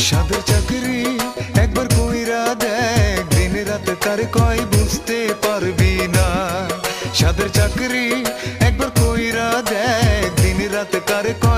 সাদের চাকরি একবার কইরা দেখ, দিন রাত কার কয় বুঝতে পারবি না। সাদের চাকরি একবার কইরা দেখ, দিন রাত কার কয়